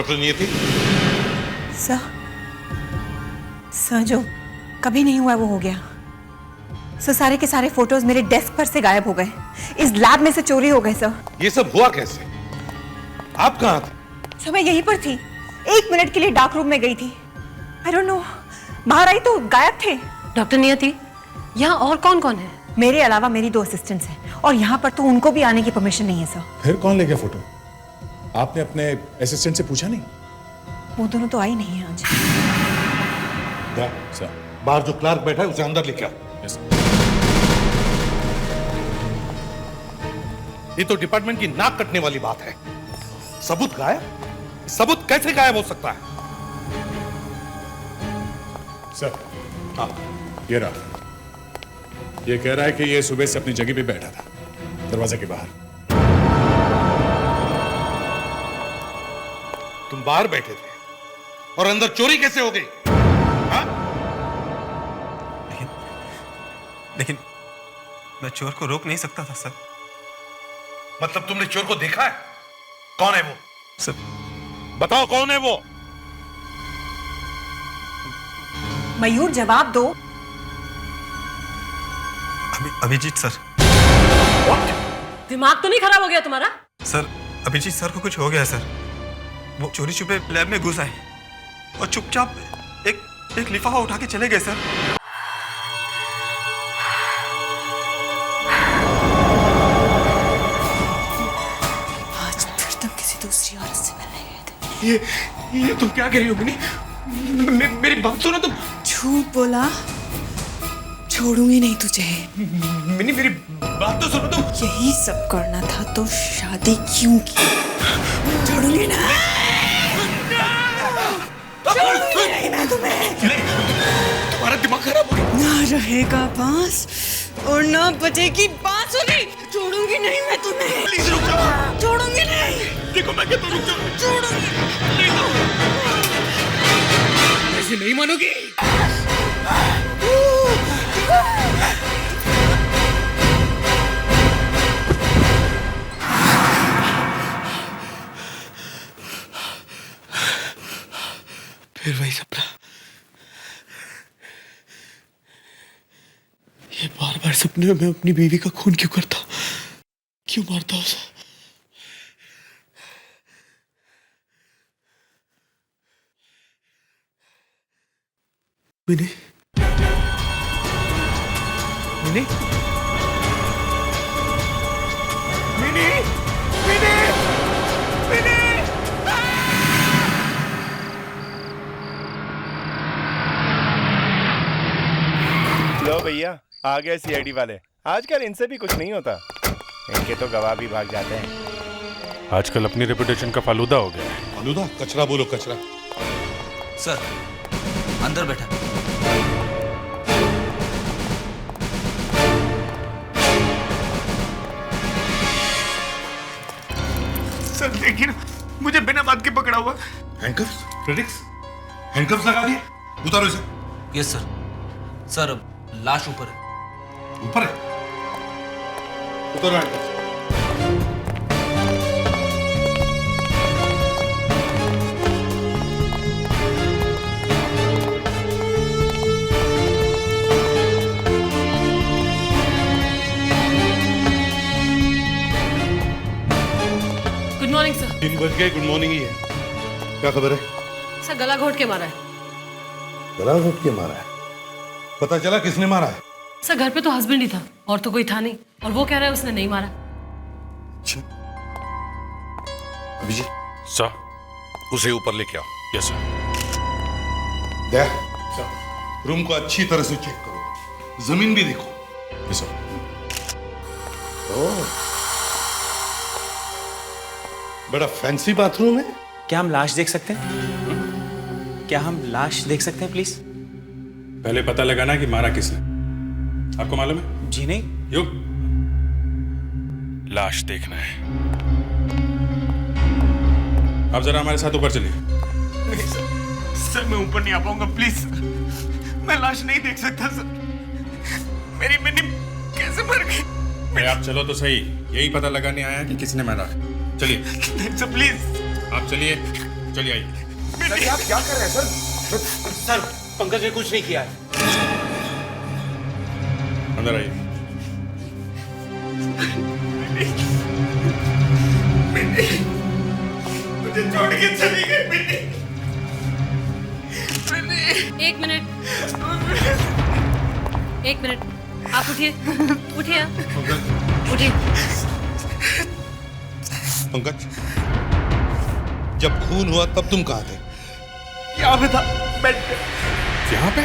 Doctor नियति। Sir जो कभी नहीं हुआ वो हो गया। सर सारे के सारे फोटोज मेरे डेस्क पर से गायब हो गए, इस लैब में से चोरी हो गए। सर ये सब हुआ कैसे? आप कहाँ थे? सर मैं यहीं पर थी, 1 मिनट के लिए डार्क रूम में गई थी। आई डोंट नो, बाहर आई तो गायब थे। डॉक्टर नियति, यहाँ और कौन कौन है? मेरे अलावा मेरी 2 असिस्टेंट्स हैं और यहाँ पर तो उनको भी आने की परमिशन नहीं है। सर फिर कौन ले गया फोटो? आपने अपने असिस्टेंट से पूछा नहीं? वो दोनों तो आई नहीं है आज। सर बाहर जो क्लार्क बैठा है उसे अंदर लेके आओ। यस। ये तो डिपार्टमेंट की नाक कटने वाली बात है। सबूत गायब? सबूत कैसे गायब हो सकता है? सर हाँ, ये रहा। ये कह रहा है कि ये सुबह से अपनी जगह पे बैठा था, दरवाजे के बाहर। तुम बाहर बैठे थे और अंदर चोरी कैसे हो गई? हाँ? लेकिन मैं चोर को रोक नहीं सकता था सर। मतलब तुमने चोर को देखा है? कौन है वो? सर बताओ कौन है वो? मयूर जवाब दो। अभिजीत सर। दिमाग तो नहीं खराब हो गया तुम्हारा? सर अभिजीत सर को कुछ हो गया सर। वो चोरी छुपे लैब में घुस आए और चुपचाप एक लिफाफा उठा के चले गए सर। आज फिर तुम किसी दूसरी औरत से मिलने गए थे। ये तुम क्या कह रही हो मिनी? मेरी बात सुनो तुम। झूठ बोला, छोड़ूंगी नहीं तुझे। मिनी मेरी बात तो सुनो तुम। यही सब करना था तो शादी क्यों की? छोड़ूंगी ना, छोड़ूंगी नहीं मैं तुम्हें। तुम्हारा दिमाग खराब हो गया। ना रहेगा बांस और ना बजेगी बांसुरी। छोड़ूंगी नहीं मैं तुम्हें। प्लीज रुक जाओ। छोड़ूंगी नहीं। देखो मैं कहता हूँ रुक जाओ। छोड़ूंगी ऐसे नहीं मानोगी। फिर वही सपना। ये बार बार सपने में मैं अपनी बीवी का खून क्यों करता, क्यों मारता उसे? Mini Mini Mini Mini Mini. लो भैया, आ गए सीआईडी वाले। आजकल इनसे भी कुछ नहीं होता, इनके तो गवाह भी भाग जाते हैं। आजकल अपनी रेपुटेशन का फालूदा हो गया है। फालूदा? कचरा बोलो कचरा। सर अंदर बैठा। सर देखिए ना, मुझे बिना बात के पकड़ा हुआ। हैंडकफ्स? प्रेडिक्स? हैंडकफ्स लगा दिए? उतारो इसे। Yes sir. सर लाश ऊपर है। ऊपर है? उतारो हैंडकफ्स। Good morning sir. 3 बज गए, गुड मॉर्निंग ही है। क्या खबर है? सर गला घोट के मारा है। गला घोट के मारा है? पता चला किसने मारा है? सर घर पे तो हस्बैंड ही था और तो कोई था नहीं, और वो कह रहा है उसने नहीं मारा। अभिजीत सर। उसे ऊपर लेके आओ। Yes sir. देख, रूम को अच्छी तरह से चेक करो, जमीन भी देखो। Yes sir. बड़ा फैंसी बाथरूम है। क्या हम लाश देख सकते हैं? क्या हम लाश देख सकते हैं प्लीज? पहले पता लगाना कि मारा किसने। आपको मालूम है? जी नहीं। युग, लाश देखना है। आप जरा हमारे साथ ऊपर चलिए। नहीं सर, सर मैं ऊपर नहीं आ पाऊंगा प्लीज। मैं लाश नहीं देख सकता सर। मेरी मिनी कैसे मर गई? अरे आप चलो तो सही, यही पता लगाने आया कि किसने मारा है। चलिए। नहीं सर प्लीज। आप चलिए। चलिए आइए। सर आप क्या कर रहे हैं सर? सर पंकज ने कुछ नहीं किया है। अंदर आइए। मुझे छोड़ के चली गई मिनी। एक मिनट, एक मिनट, आप उठिए, उठिए आप, उठिए। पंकज, जब खून हुआ तब तुम कहाँ थे? यहाँ पे था, बेड पे। यहाँ पे?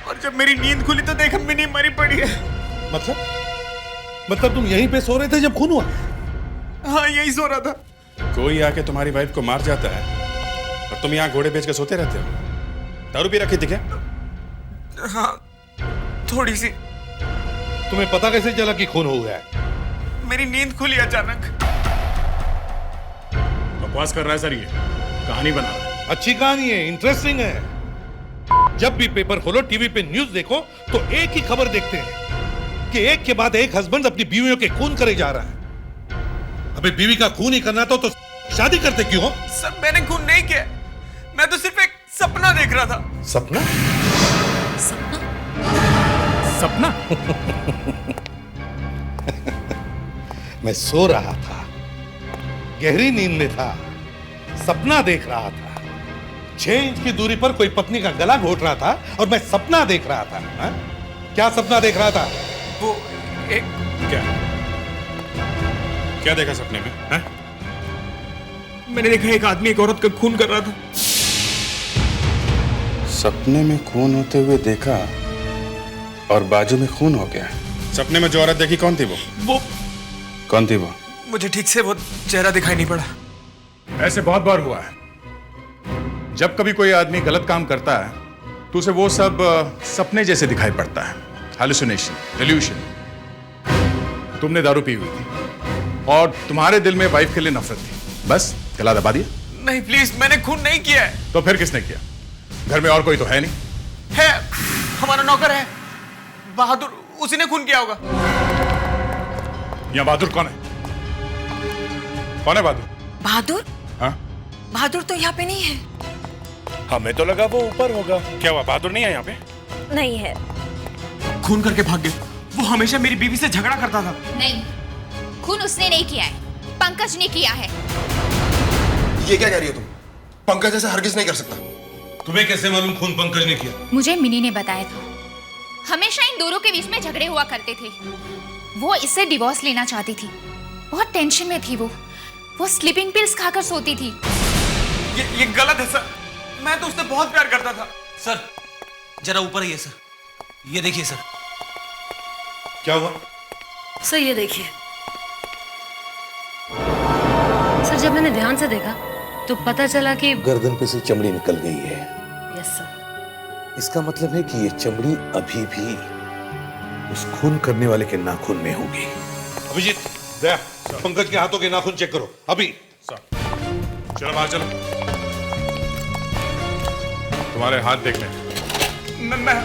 और जब मेरी नींद खुली तो देखा मिनी मरी पड़ी है। मतलब तुम यहीं पे सो रहे थे जब खून हुआ? हाँ यही सो रहा था। कोई आके तुम्हारी वाइफ को मार जाता है और तुम यहाँ घोड़े बेच के सोते रहते हो। दारू पी रखी थी क्या? हाँ थोड़ी सी। तुम्हें पता कैसे चला कि खून हो गया है? मेरी नींद खुली अचानक। बकवास कर रहा है सर, ये कहानी बना रहा है। अच्छी कहानी है, इंटरेस्टिंग है। जब भी पेपर खोलो, टीवी पे न्यूज देखो तो एक ही खबर देखते हैं कि एक के बाद एक हस्बैंड अपनी बीवियों के खून करे जा रहा है। अबे बीवी का खून ही करना तो शादी करते क्यों हो? सर मैंने खून नहीं किया, मैं तो सिर्फ एक सपना देख रहा था। सपना? सपना? मैं सो रहा था, गहरी नींद में था, सपना देख रहा था। 6 इंच की दूरी पर कोई पत्नी का गला घोट रहा था और मैं सपना देख रहा था। हा? क्या सपना देख रहा था? वो एक क्या देखा सपने में? है? मैंने देखा एक आदमी एक औरत का खून कर रहा था। सपने में खून होते हुए देखा और बाजू में खून हो गया। सपने में जो औरत देखी कौन थी वो? कौन थी वो? मुझे ठीक से वो चेहरा दिखाई नहीं पड़ा। ऐसे बहुत बार हुआ है। जब कभी कोई आदमी गलत काम करता है तो उसे वो सब सपने जैसे दिखाई पड़ता है। Hallucination, evolution. तुमने दारू पी हुई थी और तुम्हारे दिल में वाइफ के लिए नफरत थी, बस गला दबा दिया। नहीं प्लीज, मैंने खून नहीं किया है। तो फिर किसने किया? घर में और कोई तो है नहीं? है, हमारा नौकर है बहादुर, उसी ने खून किया होगा। यहाँ बहादुर कौन है? कौन है बहादुर? बहादुर? हाँ? बहादुर तो यहाँ पे नहीं है। हमें तो लगा वो ऊपर होगा। क्या हुआ, बहादुर नहीं है यहाँ पे? नहीं है। खून करके भाग गए। वो हमेशा मेरी बीवी से झगड़ा करता था। नहीं, खून उसने नहीं किया है, पंकज ने किया है। ये क्या कह रही हो तुम? पंकज ऐसा हरगिज नहीं कर सकता। तुम्हें कैसे मालूम खून पंकज ने किया? मुझे मिनी ने बताया था। हमेशा इन दोनों के बीच में झगड़े हुआ करते थे। वो इससे डिवोर्स लेना चाहती थी, बहुत टेंशन में थी वो स्लीपिंग पिल्स खाकर सोती थी। ये गलत है सर, मैं तो उससे बहुत प्यार करता था। सर जरा ऊपर आइए सर, ये देखिए सर। क्या हुआ? सर ये देखिए। सर जब मैंने ध्यान से देखा तो पता चला कि गर्दन पे से चमड़ी निकल गई है। Yes sir. इसका मतलब है कि ये चमड़ी अभी भी उस खून करने वाले के नाखून में होगी। अभिजीत, दया, पंकज के हाथों के नाखून चेक करो अभी। चलो बाहर चलो, तुम्हारे हाथ देख लें। मैं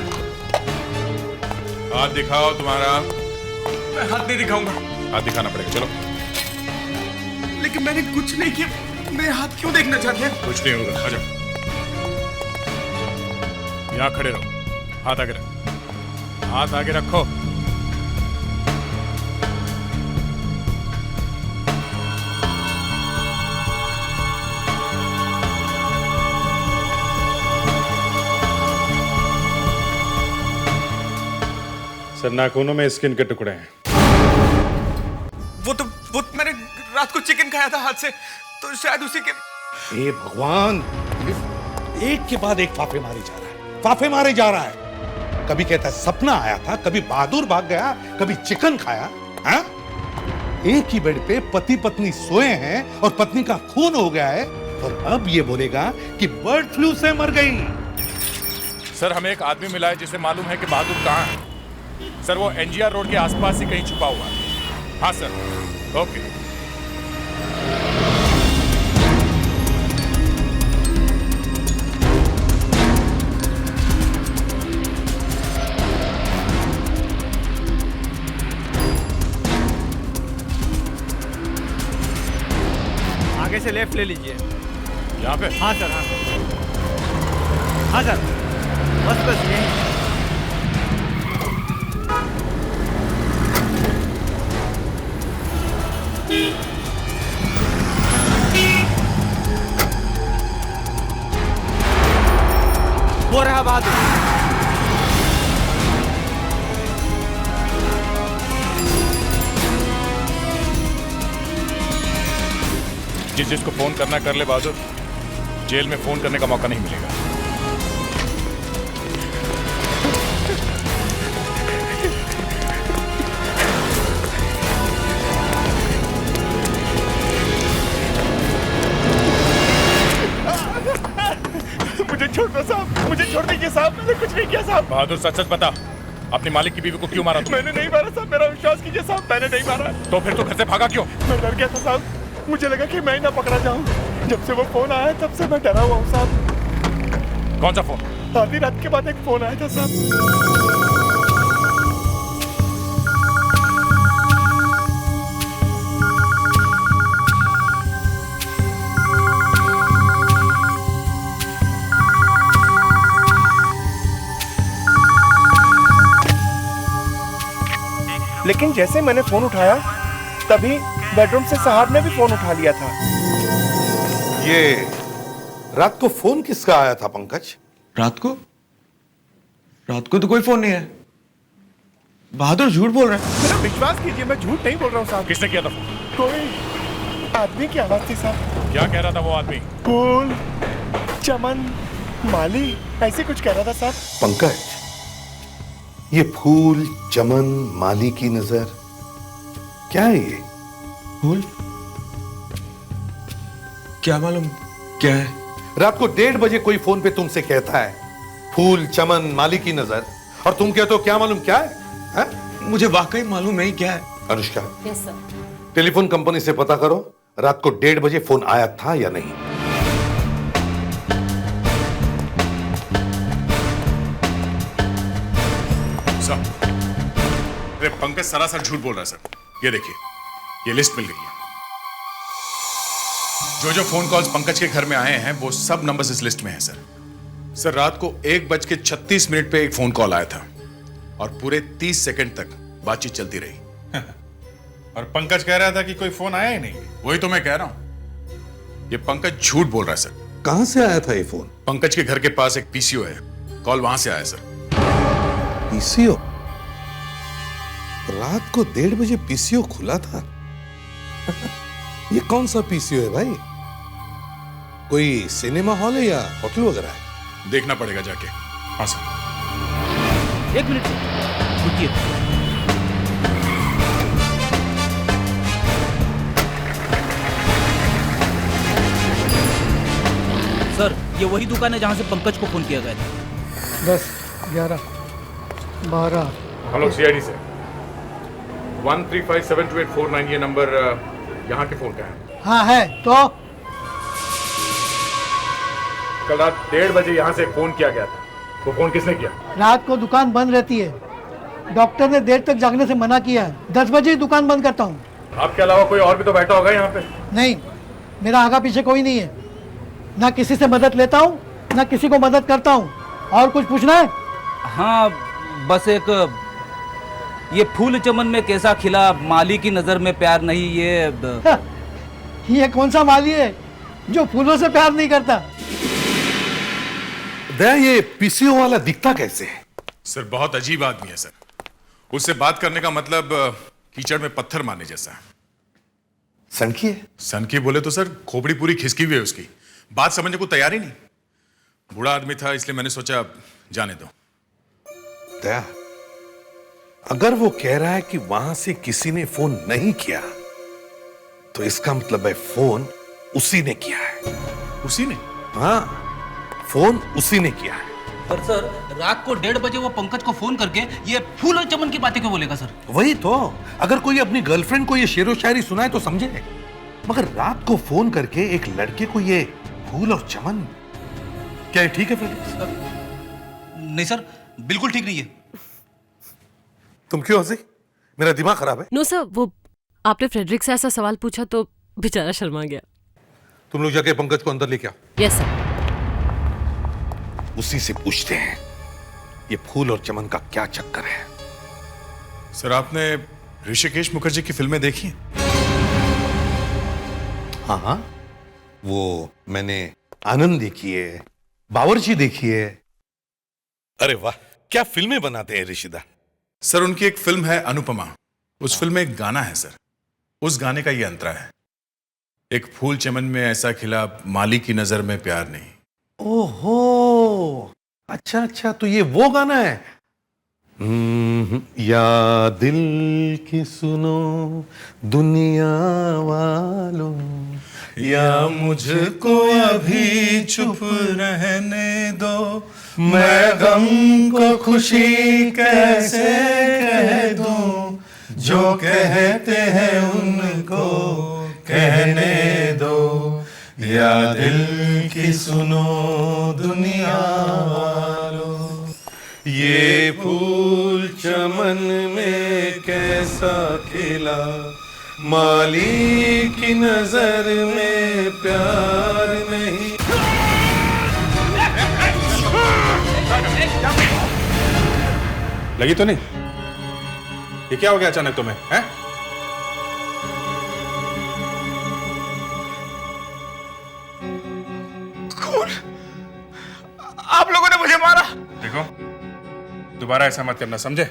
हाथ दिखाओ तुम्हारा। मैं हाथ नहीं दिखाऊंगा। हाथ दिखाना पड़ेगा, चलो। लेकिन मैंने कुछ नहीं किया, मेरे हाथ क्यों देखना चाहते हैं? कुछ नहीं होगा, आ जाओ। यहाँ खड़े रहो, हाथ आगे रखो, हाथ आगे रखो। सर नाखूनों में स्किन के टुकड़े हैं। वो मैंने रात को चिकन खाया था हाथ से, तो शायद उसी के। हे भगवान, एक के बाद एक फाफे मारे जा रहा है, फाफे मारे जा रहा है। कभी कहता है सपना आया था, कभी बहादुर भाग गया, कभी चिकन खाया। हाँ? एक ही बेड पे पति पत्नी सोए हैं और पत्नी का खून हो गया है, और अब ये बोलेगा कि बर्ड फ्लू से मर गई। सर हमें एक आदमी मिला है जिसे मालूम है कि बहादुर कहाँ है। सर वो एनजीआर रोड के आसपास ही कहीं छुपा हुआ है। हाँ सर, ओके। आगे से लेफ्ट ले लीजिए। यहाँ पे? हाँ सर, हाँ हाँ सर, बस बस यही। वो रहा बहादुर। जिसको फोन करना कर ले बहादुर, जेल में फोन करने का मौका नहीं मिलेगा। मुझे छोड़ दो साहब, मुझे छोड़ दीजिए साहब, मैंने कुछ नहीं किया साहब। बहादुर सच सच बता, अपनी मालिक की बीवी को क्यों मारा तू? मैंने नहीं मारा साहब, मेरा विश्वास कीजिए साहब, मैंने नहीं मारा। तो फिर तू घर से भागा क्यों? मैं डर गया था साहब, मुझे लगा कि मैं ही ना पकड़ा जाऊं। जब से वो फोन आया तब से मैं डरा हुआ हूँ साहब। कौन सा फोन? आधी रात के बाद एक फोन आया था साहब। लेकिन जैसे मैंने फोन उठाया तभी बेडरूम से साहब ने भी फोन उठा लिया था। ये रात को फोन किसका आया था पंकज? रात को तो कोई फोन नहीं है। बहादुर झूठ बोल रहा है। मेरा विश्वास कीजिए, मैं झूठ नहीं बोल रहा हूँ साहब। किसने किया था फोन? कोई आदमी की आवाज थी साहब। क्या कह रहा था वो आदमी? फूल, चमन, माली, ऐसे कुछ कह रहा था साहब। पंकज, ये फूल, चमन, माली की नजर, क्या है ये? फूल? क्या मालूम क्या है? रात को 1:30 बजे कोई फोन पे तुमसे कहता है फूल, चमन, माली की नजर, और तुम कहते हो क्या मालूम क्या है? मुझे वाकई मालूम नहीं क्या है। Anushka, yes sir. Telephone company से पता करो रात को 1:30 बजे फोन आया था या नहीं। सर, अरे पंकज सरासर झूठ बोल रहा है सर। ये देखिए, ये लिस्ट मिल गई है। जो फोन कॉल्स पंकज के घर में आए हैं वो सब नंबर्स इस लिस्ट में हैं सर। सर, रात को 1:36 पे एक फोन कॉल आया था और पूरे 30 सेकंड तक बातचीत चलती रही। और पंकज कह रहा था कि कोई फोन आया ही नहीं। वही तो मैं कह रहा हूं, ये पंकज झूठ बोल रहा है सर। कहां से आया था ये फोन? पंकज के घर के पास एक पीसीओ है, कॉल वहां से आया सर। पीसीओ? रात को 1:30 बजे पीसीओ खुला था? ये कौन सा पीसीओ है भाई? कोई सिनेमा हॉल है या होटल वगैरह है? देखना पड़ेगा जाके। हाँ सर। 1 मिनट रुकिए। सर, ये वही दुकान है जहां से पंकज को फोन किया गया था। 10, 11, 12। हेलो सीआईडी से 1357284 ये नंबर यहाँ के फोन का है। हाँ है। तो कल रात 1:30 बजे यहाँ से फोन किया गया था। वो फोन किसने किया? रात को दुकान बंद रहती है। डॉक्टर ने देर तक जागने से मना किया है। 10 बजे ही दुकान बंद करता हूँ। आपके अलावा कोई और भी तो बैठा होगा यहाँ पे? नहीं, मेरा आगा पीछे कोई नहीं है। ना किसी से मदद लेता हूँ, ना किसी को मदद करता हूँ। और कुछ पूछना है? हाँ, बस एक ये फूल चमन में कैसा खिला, माली की नजर में प्यार नहीं, ये कौन सा माली है जो फूलों से प्यार नहीं करता? दया, ये पीसीओ वाला दिखता कैसे है? सर, बहुत अजीब आदमी है सर। उससे बात करने का मतलब कीचड़ में पत्थर मारने जैसा है। सनकी है? सनकी बोले तो सर खोपड़ी पूरी खिसकी हुई है उसकी, बात समझने को तैयार ही नहीं। बूढ़ा आदमी था इसलिए मैंने सोचा जाने दो। दया, अगर वो कह रहा है कि वहां से किसी ने फोन नहीं किया तो इसका मतलब है फोन उसी ने किया है। उसी ने? हाँ, फोन उसी ने किया है। पर सर, रात को 1:30 बजे वो पंकज को फोन करके ये फूल और चमन की बातें क्यों बोलेगा सर? वही तो, अगर कोई अपनी गर्लफ्रेंड को ये शेरो शायरी सुनाए तो समझे, मगर रात को फोन करके एक लड़के को ये फूल और चमन, क्या ये ठीक है फ्रेडेरिक्स? नहीं सर, बिल्कुल ठीक नहीं है। तुम क्यों हंसी? मेरा दिमाग खराब है? नो सर, वो आपने फ्रेडरिक से ऐसा सवाल पूछा तो बेचारा शर्मा गया। तुम लोग जाके पंकज को अंदर लेके आओ। Yes sir. उसी से पूछते हैं ये फूल और चमन का क्या चक्कर है। सर, आपने ऋषिकेश मुखर्जी की फिल्में देखी हैं? हाँ हाँ, वो मैंने आनंद देखी है, बावर्ची देखी है। अरे वाह, क्या फिल्में बनाते हैं ऋषिदा। सर, उनकी एक फिल्म है अनुपमा। उस फिल्म में एक गाना है सर, उस गाने का ये अंतरा है, एक फूल चमन में ऐसा खिला, माली की नजर में प्यार नहीं। ओहो, अच्छा अच्छा, तो ये वो गाना है। या दिल की सुनो दुनिया वालों, या मुझको अभी चुप रहने दो, मैं गम को खुशी कैसे कह दूं, जो कहते हैं उनको कहने दो, या दिल की सुनो दुनिया वालों, ये फूल चमन में कैसा खिला, माली की नजर में प्यार नहीं। लगी तो नहीं? ये क्या हो गया अचानक तुम्हें, हैं? कौन? आप लोगों ने मुझे मारा। देखो, दोबारा ऐसा मत करना, समझे?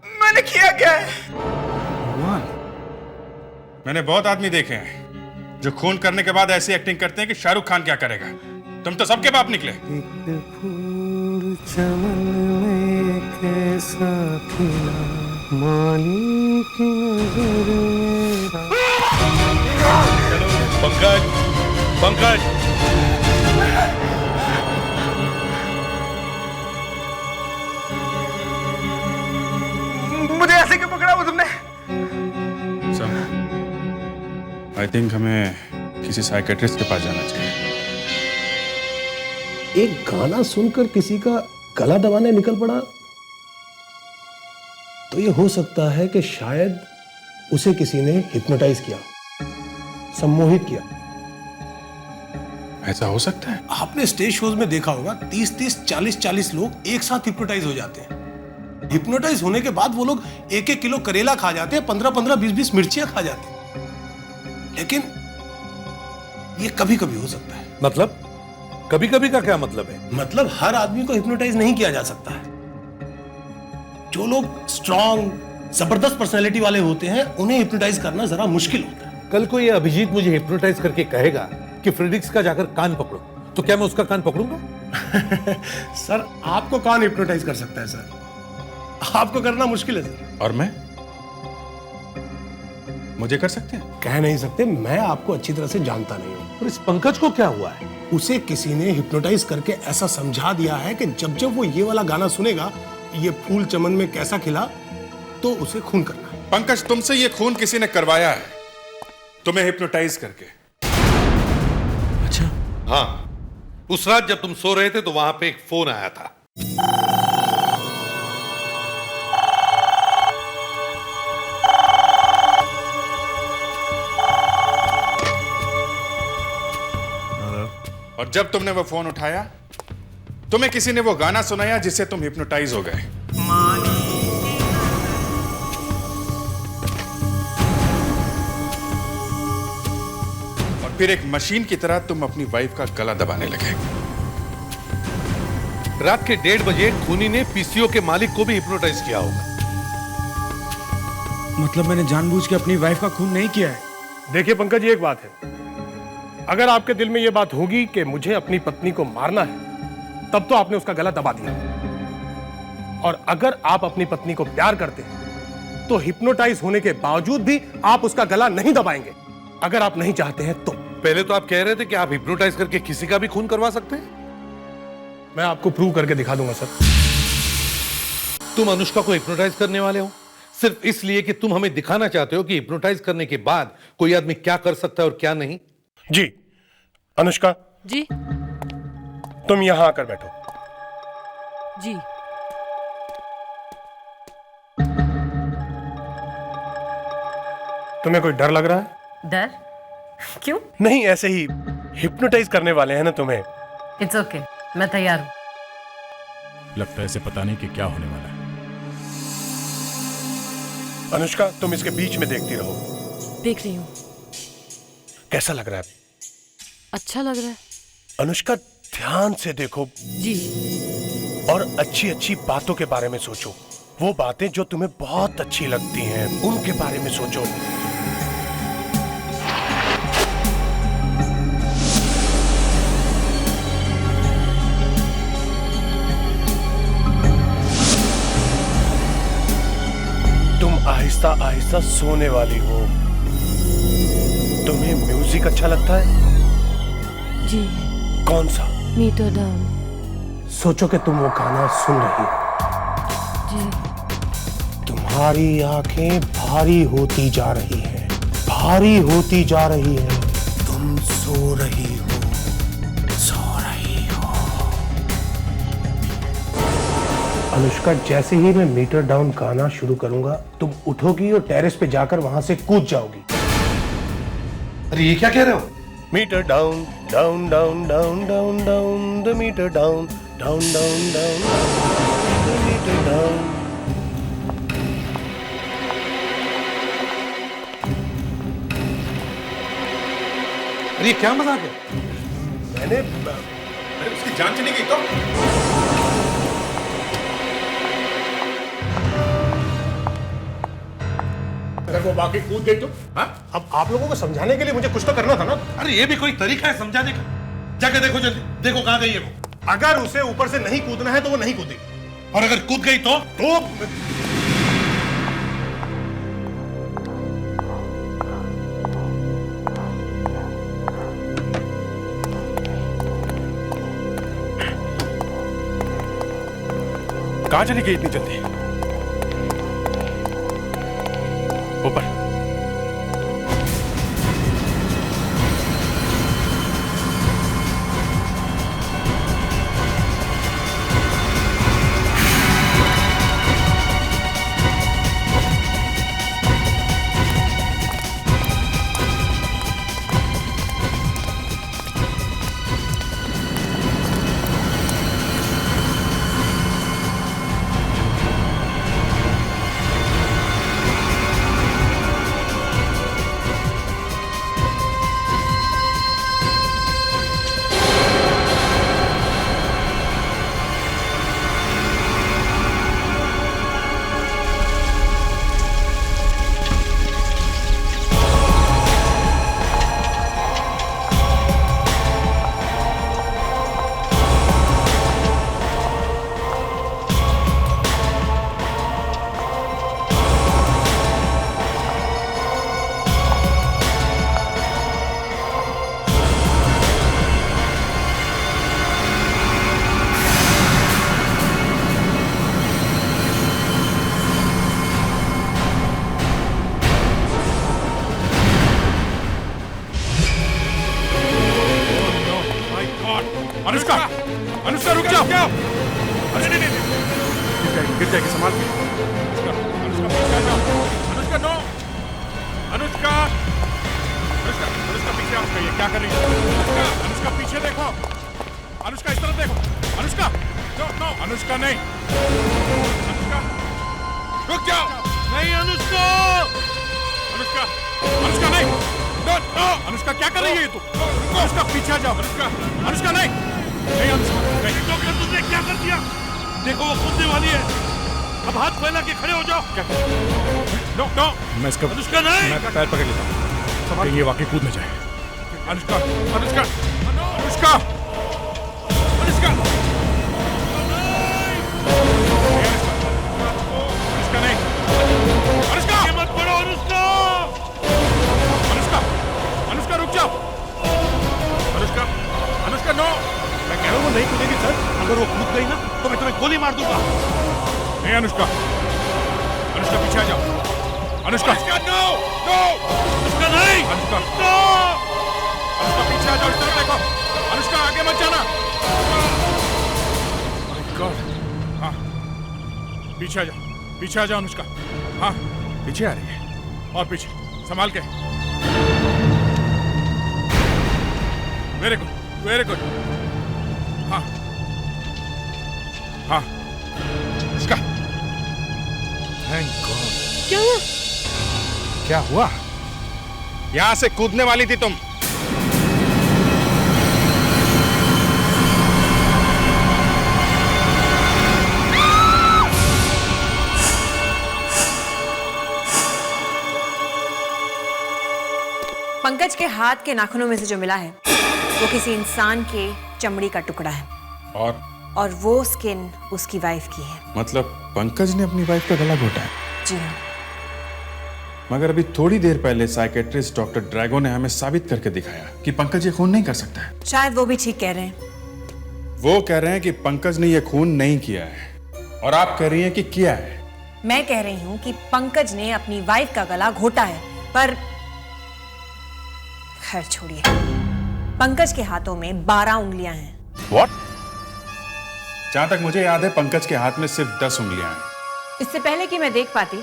मैंने किया क्या है? मैंने बहुत आदमी देखे हैं जो खून करने के बाद ऐसी एक्टिंग करते हैं कि शाहरुख खान क्या करेगा। तुम तो सबके बाप निकले। फूल चमन में कैसा खिला, माली की नजर में। पंकज, पंकज, मुझे ऐसे क्यों पकड़ा वो तुमने? आई थिंक हमें किसी साइकेट्रिस्ट के पास जाना चाहिए। एक गाना सुनकर किसी का गला दबाने निकल पड़ा, तो ये हो सकता है कि शायद उसे किसी ने हिप्नोटाइज किया, सम्मोहित किया। ऐसा हो सकता है? आपने स्टेज शोज में देखा होगा 30-30, 40-40 लोग एक साथ हिप्नोटाइज हो जाते हैं। हिप्नोटाइज होने के बाद वो लोग 1-1 किलो करेला खा जाते हैं, 15-15, 20-20 मिर्चियां खा जाते हैं। लेकिन ये कभी कभी हो सकता है। मतलब कभी कभी का क्या मतलब है? मतलब हर आदमी को हिप्नोटाइज नहीं किया जा सकता है। जो लोग स्ट्रॉन्ग, जबरदस्त पर्सनैलिटी वाले होते हैं, उन्हें हिप्नोटाइज करना जरा मुश्किल होता है। कल को ये अभिजीत मुझे हिप्नोटाइज करके कहेगा कि फ्रेडिक्स का जाकर कान पकड़ो, तो क्या मैं उसका कान पकड़ूंगा? सर, आपको कान हिप्नोटाइज कर सकता है सर, आपको करना मुश्किल है सर। और मैं? मुझे कर सकते हैं? कह नहीं सकते, मैं आपको अच्छी तरह से जानता नहीं हूं। और इस पंकज को क्या हुआ है? उसे किसी ने हिप्नोटाइज करके ऐसा समझा दिया है कि जब जब वो ये वाला गाना सुनेगा, ये फूल चमन में कैसा खिला, तो उसे खून करना है। पंकज, तुमसे ये खून किसी ने करवाया है, तुम्हें हिप्नोटाइज करके। अच्छा? हाँ, उस रात जब तुम सो रहे थे तो वहां पे एक फोन आया था। और जब तुमने वो फोन उठाया, तुम्हें किसी ने वो गाना सुनाया जिससे तुम हिप्नोटाइज हो गए। और फिर एक मशीन की तरह तुम अपनी वाइफ का गला दबाने लगे। रात के 1:30 बजे खूनी ने पीसीओ के मालिक को भी हिप्नोटाइज किया होगा। मतलब मैंने जानबूझ के अपनी वाइफ का खून नहीं किया है। देखिए पंकज, ये एक बात है, अगर आपके दिल में यह बात होगी कि मुझे अपनी पत्नी को मारना है, तब तो आपने उसका गला दबा दिया। और अगर आप अपनी पत्नी को प्यार करते हैं, तो हिप्नोटाइज होने के बावजूद भी आप उसका गला नहीं दबाएंगे। अगर आप नहीं चाहते हैं तो। पहले तो आप कह रहे थे कि आप हिप्नोटाइज करके किसी का भी खून करवा सकते हैं। मैं आपको प्रूव करके दिखा दूंगा सर। तुम अनुष्का को हिप्नोटाइज करने वाले हो सिर्फ इसलिए कि तुम हमें दिखाना चाहते हो कि हिप्नोटाइज करने के बाद कोई आदमी क्या कर सकता है और क्या नहीं। जी अनुष्का जी, तुम यहां आकर बैठो। जी। तुम्हें कोई डर लग रहा है? डर? क्यों? नहीं, ऐसे ही हिप्नोटाइज करने वाले हैं ना तुम्हें। इट्स ओके, मैं तैयार हूँ। लगता है इसे पता नहीं कि क्या होने वाला है। अनुष्का, तुम इसके बीच में देखती रहो। देख रही हूँ। कैसा लग रहा है? अच्छा लग रहा है। अनुष्का, ध्यान से देखो जी। और अच्छी अच्छी बातों के बारे में सोचो। वो बातें जो तुम्हें बहुत अच्छी लगती हैं, उनके बारे में सोचो। तुम आहिस्ता आहिस्ता सोने वाली हो। तुम्हें म्यूजिक अच्छा लगता है? जी। कौन सा? Meter down. सोचो कि तुम वो गाना सुन रही हो। जी। तुम्हारी आंखें भारी होती जा रही हैं, भारी होती जा रही हैं। तुम सो रही हो, सो रही हो। अनुष्का, जैसे ही मैं मीटर डाउन गाना शुरू करूंगा, तुम उठोगी और टेरेस पे जाकर वहां से कूद जाओगी। अरे ये क्या कह रहे हो? Meter down, down down down down down, the meter down, down down down, the meter down. अरे ये क्या मजाक है? मैंने उसकी जान चली गई तो? अगर वो बाकी कूद गई तो? हाँ? अब आप लोगों को समझाने के लिए मुझे कुछ तो करना था ना। अरे ये भी कोई तरीका है समझाने का? जाके देखो जल्दी, देखो कहां गई है वो। अगर उसे ऊपर से नहीं कूदना है तो वो नहीं कूदेगी, और अगर कूद गई तो कहां चली गई इतनी जल्दी? ऊपर। अनुष्का, अनुष्का रुक जाओ। अरे नहीं नहीं, गिर जाएगी, संभाल के। अनुष्का पीछे आ जाओ। अनुष्का नो, अनुष्का, अनुष्का, अनुष्का पीछे आओ। ये क्या कर रही है? अनुष्का, अनुष्का पीछे देखो। अनुष्का इस तरफ देखो। अनुष्का, नो नो, अनुष्का नहीं। अनुष्का, रुक जाओ। नहीं अनुष्का, अनुष्का, अनुष्का नहीं। नो नो, अनुष्का क्या कर रही है तू? अनुष्का पीछे आ जाओ। अनुष्का, अनुष्का नहीं, नहीं अनुष्का नहीं। तो क्या तुमने क्या कर दिया? देखो वो कूदने वाली है। अब हाथ फैला के खड़े हो जाओ। क्या? नो नो, मैं इसका अनुष्का नहीं, मैं पैर पकड़ लेता हूँ। कहीं ये वाकई कूद न जाए। अनुष्का, अनुष्का, अनुष्का, अनुष्का, अनुष्का नहीं, अनुष्का मत पड़ो। अनुष्का, अनुष्का, अनुष्का रुक जाओ। अनुष्का, अनुष्का नो, मैं कह रहा हूँ वो नहीं कूदेगी सर। अगर वो कूद गई ना तो मैं तुम्हें गोली मार दूंगा। नहीं अनुष्का, अनुष्का पीछे आ जाओ। अनुष्का, नो नो, अनुष्का नहीं, अनुष्का नो, अनुष्का पीछे आ जाओ। इस तरफ देखो। अनुष्का आगे मत जाना। माय गॉड, हाँ पीछे आ जाओ, पीछे आ जाओ अनुष्का। हाँ पीछे आ रही है, और पीछे संभाल के। Very good, very good. हाँ हाँ, इसका थैंक गॉड। क्या हुआ? क्या हुआ? यहां से कूदने वाली थी तुम। पंकज के हाथ के नाखूनों में से जो मिला है वो किसी इंसान के चमड़ी का टुकड़ा है और वो स्किन उसकी वाइफ की है। मतलब पंकज ने अपनी वाइफ का गला घोटा है? जी हाँ। मगर अभी थोड़ी देर पहले साइकेट्रिस्ट डॉक्टर ड्रैगो ने हमें साबित करके दिखाया कि पंकज ये खून नहीं कर सकता है। शायद वो भी ठीक कह रहे हैं। वो कह रहे हैं कि पंकज ने ये खून नहीं किया है और आप कह रही हैं कि किया है। मैं कह रही हूँ कि पंकज ने अपनी वाइफ का गला घोटा है, पर खैर छोड़िए। पंकज के हाथों में 12 उंगलियां हैं। What? जहां तक मुझे याद है पंकज के हाथ में सिर्फ 10 उंगलियां हैं। इससे पहले कि मैं देख पाती,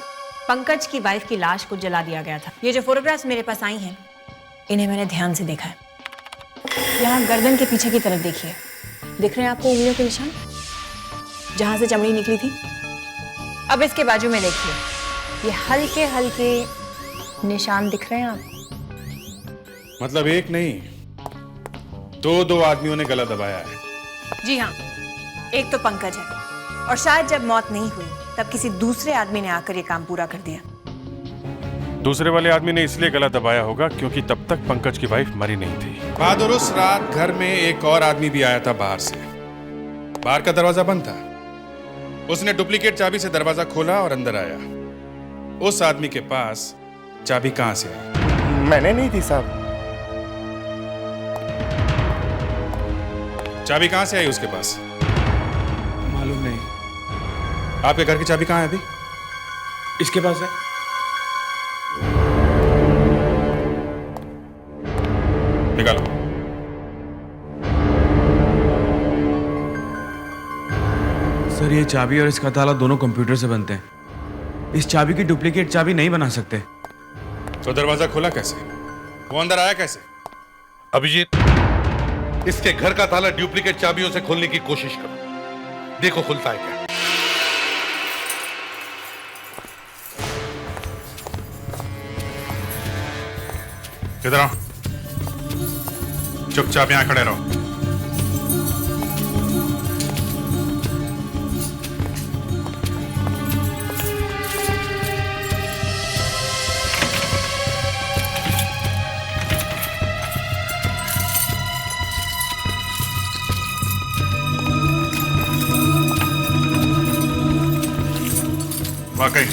पंकज की वाइफ की लाश को जला दिया गया था। ये जो फोटोग्राफ्स मेरे पास आई हैं, इन्हें मैंने ध्यान से देखा है। यहाँ गर्दन के पीछे की तरफ देखिए, दिख रहे हैं आपको उंगलियों के निशान जहां से चमड़ी निकली थी? अब इसके बाजू में देखिए, ये हल्के हल्के निशान दिख रहे हैं आपको? मतलब एक नहीं, दो आदमियों ने गला दबाया है। जी हाँ, एक तो पंकज है और शायद जब मौत नहीं हुई तब किसी दूसरे आदमी ने आकर ये काम पूरा कर दिया। दूसरे वाले आदमी ने इसलिए गला दबाया होगा क्योंकि तब तक पंकज की वाइफ मरी नहीं थी। बहादुर, उस रात घर में एक और आदमी भी आया था बाहर से। बाहर का दरवाजा बंद था। उसने डुप्लीकेट चाबी से दरवाजा खोला और अंदर आया। उस आदमी के पास चाबी कहां से आई? मैंने नहीं दी साहब। चाबी कहां से आई उसके पास? मालूम नहीं। आपके घर की चाबी कहां है अभी? इसके पास है। निकालो। सर, ये चाबी और इसका ताला दोनों कंप्यूटर से बनते हैं। इस चाबी की डुप्लीकेट चाबी नहीं बना सकते। तो दरवाजा खोला कैसे? वो अंदर आया कैसे? अभिजीत, इसके घर का ताला डुप्लीकेट चाबियों से खोलने की कोशिश करो, देखो खुलता है क्या। इधर आओ, चुपचाप यहां खड़े रहो। वाकई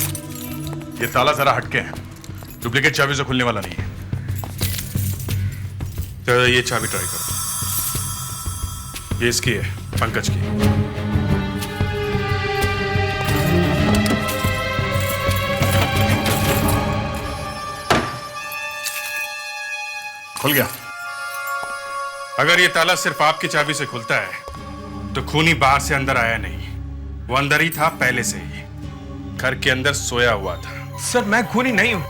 ये ताला जरा हटके है, डुप्लीकेट चाबी से खुलने वाला नहीं है। तो ये चाबी ट्राई करो। ये इसकी है, पंकज की। खुल गया। अगर ये ताला सिर्फ आपकी चाबी से खुलता है तो खूनी बाहर से अंदर आया नहीं, वो अंदर ही था पहले से ही, घर के अंदर सोया हुआ था। सर, मैं खूनी नहीं हूं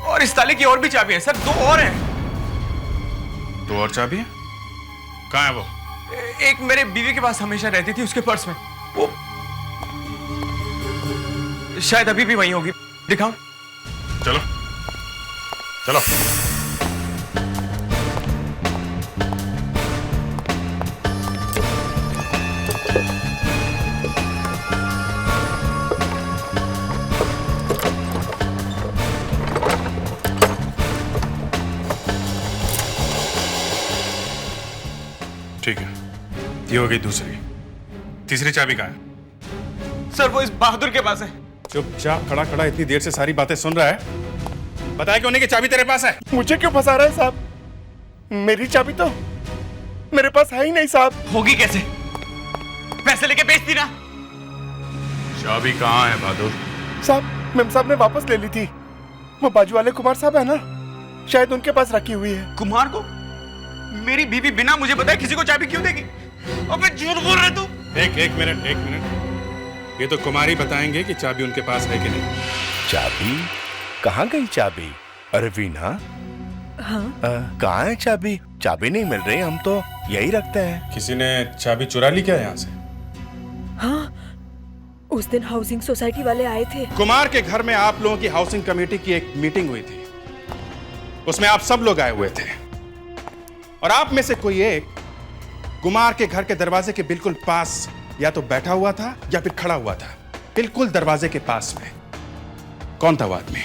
और इस ताले की और भी चाबी है सर, 2 और हैं। 2 और चाबी है? कहाँ है वो? एक मेरे बीवी के पास हमेशा रहती थी, उसके पर्स में। वो शायद अभी भी वहीं होगी। दिखाऊं? चलो चलो। ठीक है, ये हो गई दूसरी। तीसरी चाबी कहाँ है? सर, वो इस बहादुर के पास है। चुपचाप खड़ा खड़ा इतनी देर से सारी बातें सुन रहा है। बताया क्यों नहीं कि चाबी तेरे पास है? मुझे क्यों फंसा रहा है साहब? मेरी चाबी तो मेरे पास है ही नहीं साहब। होगी कैसे? पैसे लेके बेच दी ना। चाबी कहाँ है बहादुर? साहब, मेम साहब ने वापस ले ली थी। वो बाजू वाले कुमार साहब है ना, शायद उनके पास रखी हुई है। कुमार को? मेरी बीवी बिना मुझे बताए किसी को चाबी क्यों देगी? अबे झूठ बोल रहे तू। एक मिनट। ये तो कुमारी बताएंगे कि चाबी उनके पास है कि नहीं। चाबी? कहाँ गई चाबी? अरे वीना, हाँ? कहाँ है चाबी? चाबी नहीं मिल रही, हम तो यही रखते हैं। किसी ने चाबी चुरा ली क्या यहाँ से? हाँ, उस दिन हाउसिंग सोसाइटी वाले आए थे। कुमार के घर में आप लोगों की हाउसिंग कमेटी की एक मीटिंग हुई थी, उसमें आप सब लोग आए हुए थे और आप में से कोई एक कुमार के घर के दरवाजे के बिल्कुल पास या तो बैठा हुआ था या फिर खड़ा हुआ था, बिल्कुल दरवाजे के पास में। कौन था वो आदमी?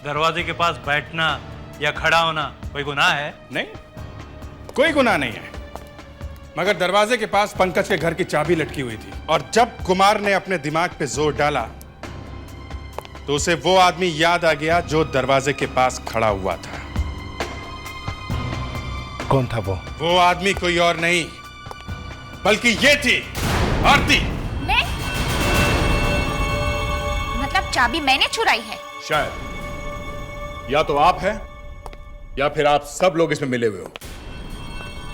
दरवाजे के पास बैठना या खड़ा होना कोई गुनाह है? नहीं, कोई गुनाह नहीं है, मगर दरवाजे के पास पंकज के घर की चाबी लटकी हुई थी और जब कुमार ने अपने दिमाग पे जोर डाला तो उसे वो आदमी याद आ गया जो दरवाजे के पास खड़ा हुआ था। कौन था वो? वो आदमी कोई और नहीं बल्कि ये थी आरती। मैं? मतलब चाबी मैंने चुराई है? शायद या तो आप हैं या फिर आप सब लोग इसमें मिले हुए हो।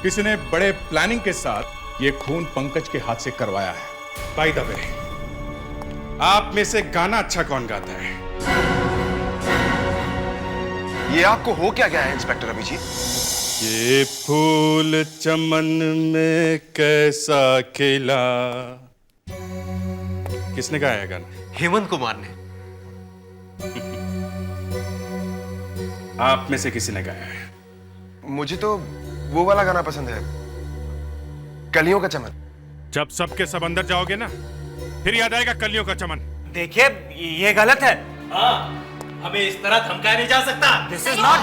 किसी ने बड़े प्लानिंग के साथ ये खून पंकज के हाथ से करवाया है। बाय द वे, आप में से गाना अच्छा कौन गाता है? ये आपको हो क्या गया है इंस्पेक्टर अभिजीत? ये फूल चमन में कैसा खिला, किसने गाया है गाना? हेमंत कुमार ने। आप में से किसी ने गाया है? मुझे तो वो वाला गाना पसंद है, कलियों का चमन। जब सबके सब अंदर जाओगे ना, फिर याद आएगा कलियों का चमन। देखिए ये गलत है। हाँ, हमें इस तरह धमकाया नहीं जा सकता। This is not.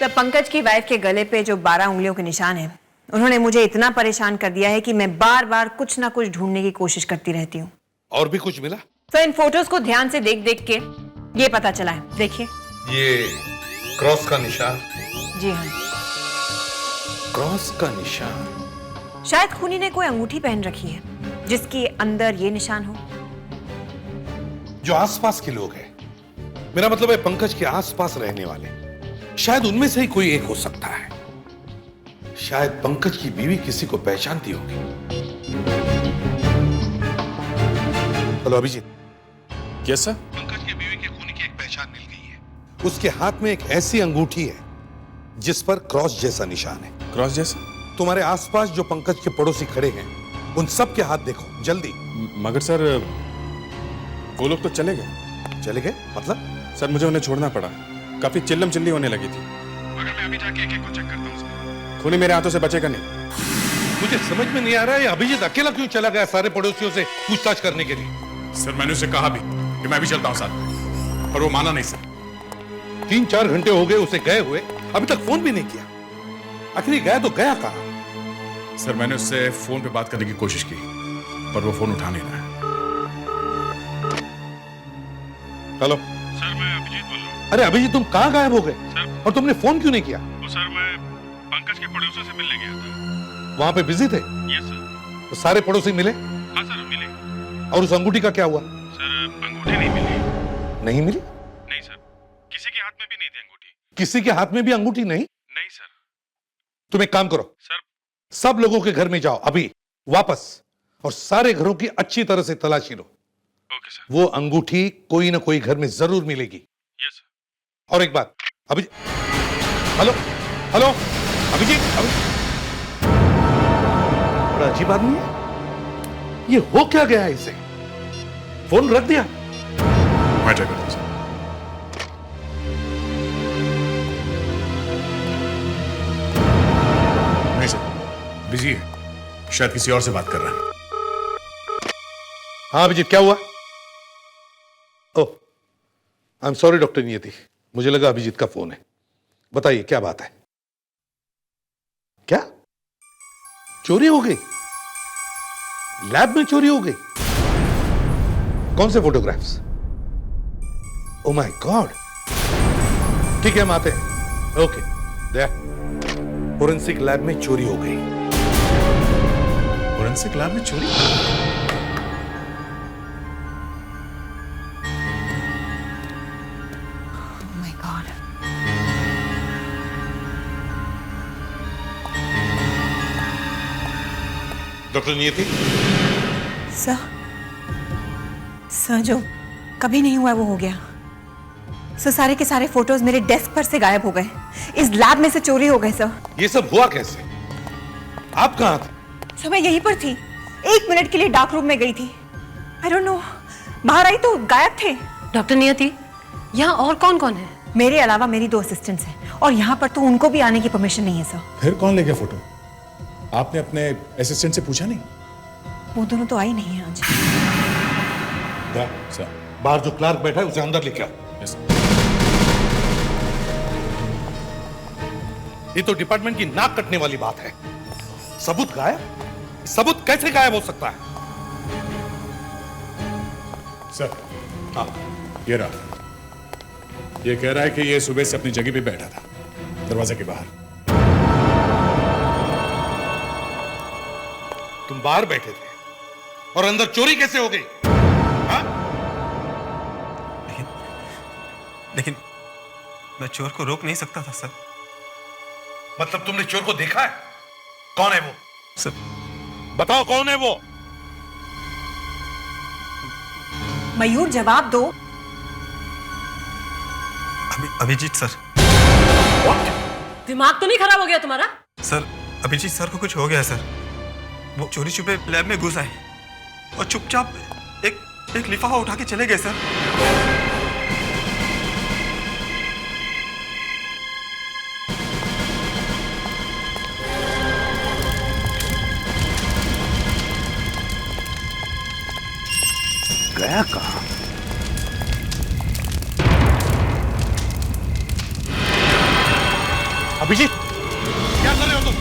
तब पंकज की वाइफ के गले पे जो 12 उंगलियों के निशान हैं, उन्होंने मुझे इतना परेशान कर दिया है कि मैं बार बार कुछ ना कुछ ढूंढने की कोशिश करती रहती हूँ। और भी कुछ मिला? तो इन फोटोज को ध्यान से देख देख के ये पता चला है। देखिए, ये क्रॉस का निशान। जी हाँ, क्रॉस का निशान। शायद खूनी ने कोई अंगूठी पहन रखी है जिसके अंदर ये निशान हो। जो आसपास के लोग हैं, मेरा मतलब है पंकज के आसपास रहने वाले, शायद उनमें से ही कोई एक हो सकता है। शायद पंकज की बीवी किसी को पहचानती होगी। Hello Abhijeet. Yes sir. Pankaj की बीवी के खूनी की एक पहचान मिल गई है। उसके हाथ में एक ऐसी अंगूठी है जिस पर क्रॉस जैसा निशान है। क्रॉस जैसा? तुम्हारे आसपास जो पंकज के पड़ोसी खड़े हैं, उन सब के हाथ देखो जल्दी। मगर सर वो लोग तो चले गए। चले गए मतलब? सर मुझे उन्हें छोड़ना पड़ा, काफी चिल्लम चिल्ली होने लगी थी। मगर मैं अभी जाके एक-एक को चेक करता हूं। खूनी मेरे हाथों से बचेगा नहीं। मुझे समझ में नहीं आ रहा है अभिजीत अकेला क्यों चला गया सारे पड़ोसियों से पूछताछ करने के लिए? सर मैंने उसे कहा भी कि मैं भी चलता हूं साथ, पर वो माना नहीं सर। 3-4 घंटे हो गए उसे गए हुए, अभी तक फोन भी नहीं किया। आखिर गया तो गया कहां? सर मैंने उससे फोन पे बात करने की कोशिश की, पर वो फोन उठा नहीं रहा है। हेलो सर, मैं अभिजीत बोल रहा हूँ। अरे अभिजीत, तुम कहां गायब हो गए? सर, और तुमने फोन क्यों नहीं किया? तो सर मैं पंकज के पड़ोसियों से मिलने गया था। वहां पे बिजी थे? Yes sir. तो सारे पड़ोसी मिले? हाँ सर मिले। और उस अंगूठी का क्या हुआ? सर अंगूठी नहीं मिली। नहीं मिली? नहीं सर, किसी के हाथ में भी नहीं थी अंगूठी। किसी के हाथ में भी अंगूठी नहीं? नहीं सर। तुम एक काम करो सर, सब लोगों के घर में जाओ अभी वापस, और सारे घरों की अच्छी तरह से तलाशी लो। Okay sir. वो अंगूठी कोई ना कोई घर में जरूर मिलेगी। Yes sir. और एक बात अभिजीत, हेलो हेलो अभिजीत, बड़ा अजीब आदमी है ये। हो क्या गया है इसे? फोन रख दिया? मैं चेक करता हूं सर। नहीं सर, बिजी है, शायद किसी और से बात कर रहा है। हाँ अभिजीत, क्या हुआ? ओह आई एम सॉरी डॉक्टर नियति, मुझे लगा अभिजीत का फोन है। बताइए क्या बात है? क्या चोरी हो गई? लैब में चोरी हो गई? कौन से फोटोग्राफ्स? Oh my God. ठीक है हम आते हैं। ओके दया, फोरेंसिक लैब में चोरी हो गई। फोरेंसिक लैब में चोरी? डॉक्टर नियति। सर जो कभी नहीं हुआ वो हो गया। सर सारे के सारे फोटोज मेरे डेस्क पर से गायब हो गए। इस लैब में से चोरी हो गए सर। ये सब हुआ कैसे? आप कहां थे? सर मैं यहीं पर थी, 1 मिनट के लिए डार्क रूम में गई थी। आई डोंट नो, बाहर आई तो गायब थे। डॉक्टर नियति, यहाँ और कौन कौन है? मेरे अलावा मेरी 2 असिस्टेंट्स हैं और यहाँ पर तो उनको भी आने की परमिशन नहीं है सर। फिर कौन ले गया फोटो? आपने अपने असिस्टेंट से पूछा नहीं? वो दोनों तो आई नहीं है आज। सर, बाहर जो क्लार्क बैठा है उसे अंदर लेके आओ। ये तो डिपार्टमेंट की नाक कटने वाली बात है। सबूत गायब? सबूत कैसे गायब हो सकता है? सर, हाँ, ये रहा। ये कह रहा है कि ये सुबह से अपनी जगह पे बैठा था, दरवाजे के बाहर। तुम बाहर बैठे थे और अंदर चोरी कैसे हो गई? हाँ? लेकिन मैं चोर को रोक नहीं सकता था सर। मतलब तुमने चोर को देखा है? कौन है वो? सर, बताओ कौन है वो? मयूर जवाब दो। अभिजीत सर। दिमाग तो नहीं खराब हो गया तुम्हारा? सर, अभिजीत सर को कुछ हो गया सर। वो चोरी छुपे लैब में घुस आए और चुपचाप एक लिफाफा उठा के चले गए सर। गया कहां? अभिजीत, क्या कर रहे हो तुम?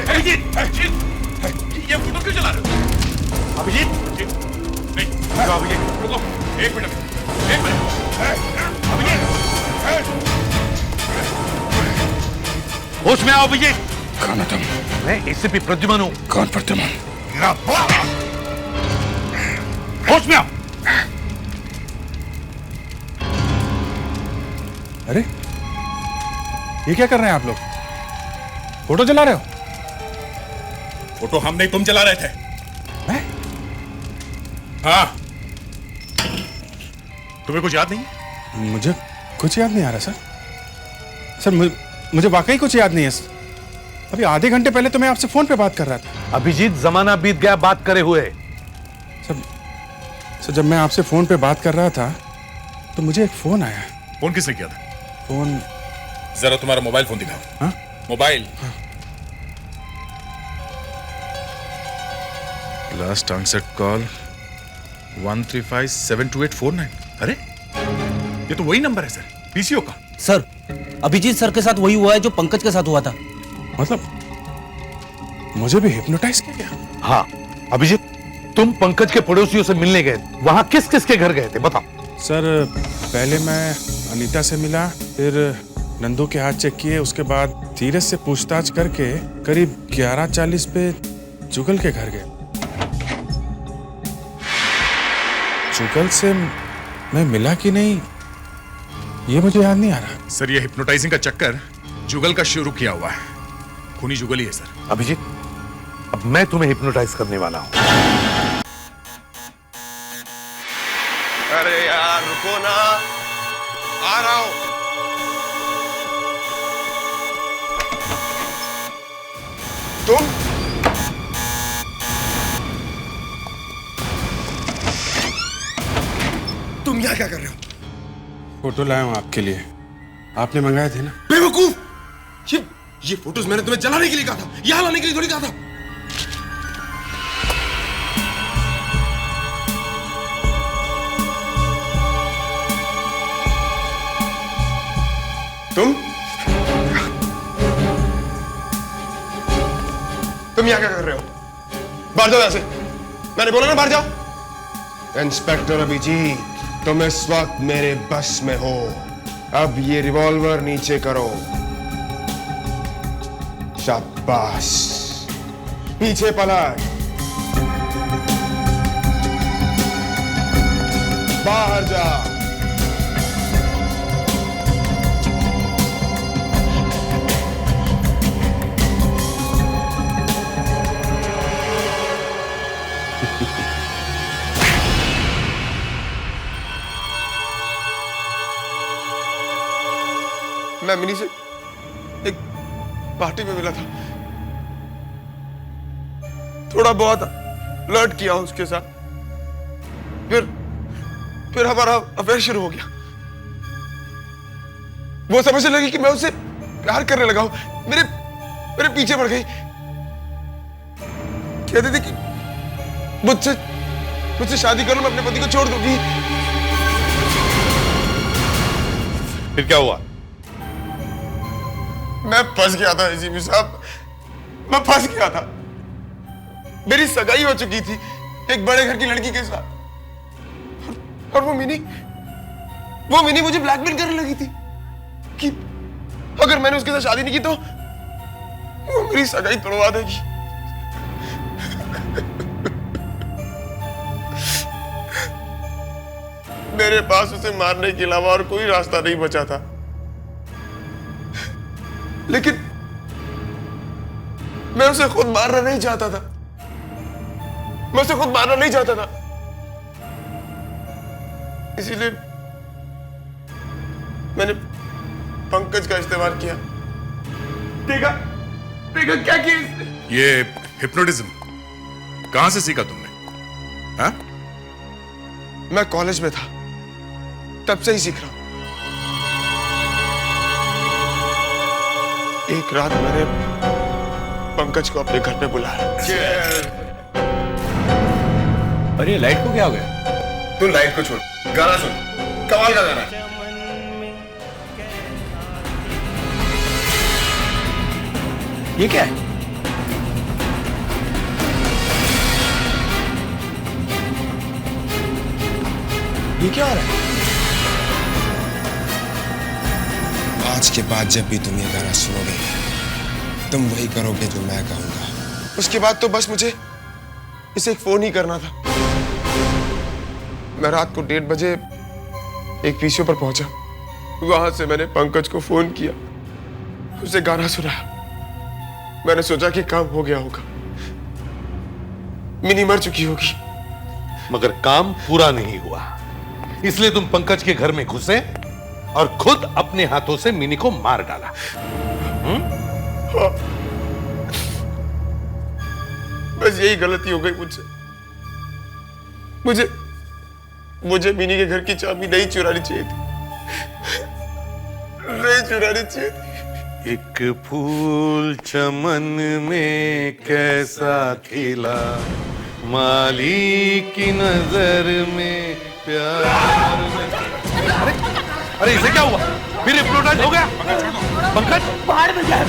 अभिजीत, ये फोटो क्यों चला रहे हो? अभिजीत, नहीं, अभिजीत, रुको, 1 मिनट, 1 मिनट, अभिजीत, होश में आओ अभिजीत। कौन हो तुम? मैं एसीपी प्रद्युमन हूं। कौन प्रद्युमन? होश में आओ। अरे, ये क्या कर रहे हैं आप लोग? फोटो जला रहे हो? फोटो हम नहीं, तुम जला रहे थे। मैं? हाँ। तुम्हें कुछ याद नहीं? मुझे कुछ याद नहीं आ रहा सर। सर, मुझे वाकई कुछ याद नहीं है सर। अभी आधे घंटे पहले तो मैं आपसे फोन पे बात कर रहा था। अभिजीत, जमाना बीत गया बात करे हुए। सर, जब मैं आपसे फोन पे बात कर रहा था तो मुझे एक फोन आया। फोन किसने किया था? फोन, जरा तुम्हारा मोबाइल फोन दिखाओ। हाँ? मोबाइल। हाँ। लास्ट आंसर्ड कॉल 1357284 अरे, ये तो वही नंबर है सर, पीसीओ का। सर, अभिजीत सर के साथ वही हुआ है जो पंकज के साथ हुआ था। मतलब मुझे भी हिप्नोटाइज किया गया? हाँ अभिजीत, तुम पंकज के पड़ोसियों से मिलने गए, वहां किस किस के घर गए थे बताओ। सर, पहले मैं अनीता से मिला, फिर नंदू के हाथ चेक किए, उसके बाद धीरज से पूछताछ करके करीब 11:40 पे जुगल के घर गए। जुगल से मैं मिला कि नहीं ये मुझे याद नहीं आ रहा। सर, ये हिप्नोटाइजिंग का चक्कर जुगल का शुरू किया हुआ है। खूनी जुगल ही है सर। अभिजीत, अब मैं तुम्हें हिप्नोटाइज करने वाला हूं। अरे यार रुको ना, आ रहा हूं। तुम यहाँ क्या कर रहे हो? फोटो लाया हूं आपके लिए, आपने मंगाए थे ना। बेवकूफ, ये फोटोज मैंने तुम्हें जलाने के लिए कहा था, यहाँ लाने के लिए थोड़ी कहा था। तुम यहाँ क्या कर रहे हो? बाहर जाओ यहाँ से, मैंने बोला ना बाहर जाओ। इंस्पेक्टर अभिजीत, तुम इस वक्त मेरे बस में हो। अब ये रिवॉल्वर नीचे करो। शाबाश, पीछे पलट, बाहर जा। मैं मिनी से एक पार्टी में मिला था, थोड़ा बहुत फ्लर्ट किया उसके साथ, फिर हमारा अफेयर शुरू हो गया। वो समझने लगी कि मैं उससे प्यार करने लगा हूं, मेरे पीछे पड़ गई, कहती थी कि मुझसे शादी कर लो, मैं अपने पति को छोड़ दूंगी। फिर क्या हुआ? मैं फंस गया था एसीपी साहब, मैं फंस गया था। मेरी सगाई हो चुकी थी एक बड़े घर की लड़की के साथ, और वो मिनी मुझे ब्लैकमेल करने लगी थी कि अगर मैंने उसके साथ शादी नहीं की तो वो मेरी सगाई तोड़वा देगी। मेरे पास उसे मारने के अलावा और कोई रास्ता नहीं बचा था, लेकिन मैं उसे खुद मारना नहीं चाहता था, मैं उसे खुद मारना नहीं चाहता था, इसीलिए मैंने पंकज का इस्तेमाल किया। देखा क्या किया इसने? ये हिप्नोटिज्म कहां से सीखा तुमने? हाँ? मैं कॉलेज में था, तब से ही सीख रहा हूं। एक रात मैंने पंकज को अपने घर पे बुलाया। अरे लाइट को क्या हो गया? तू लाइट को छोड़, गाना सुन, कमाल का गाना है। ये क्या है? ये क्या हो रहा है? आज के बाद जब भी तुम ये गाना सुनोगे, तुम वही करोगे जो मैं कहूंगा। उसके बाद तो बस मुझे इसे एक फोन ही करना था। मैं रात को 1:30 बजे एक पीसीओ पर पहुंचा, वहां से मैंने पंकज को फोन किया, उसे गाना सुनाया। मैंने सोचा कि काम हो गया होगा, मिनी मर चुकी होगी, मगर काम पूरा नहीं हुआ, इसलिए तुम पंकज के घर में घुसे और खुद अपने हाथों से मिनी को मार डाला। हाँ। बस यही गलती हो गई मुझसे। मुझे मिनी के घर की चाबी नहीं चुरानी चाहिए थी, नहीं चुरानी चाहिए थी। एक फूल चमन में कैसा खिला, माली की नजर में प्यार में। अरे इसे क्या हुआ? फिर हिप्नोटाइज हो गया पंकज? बाहर में गया।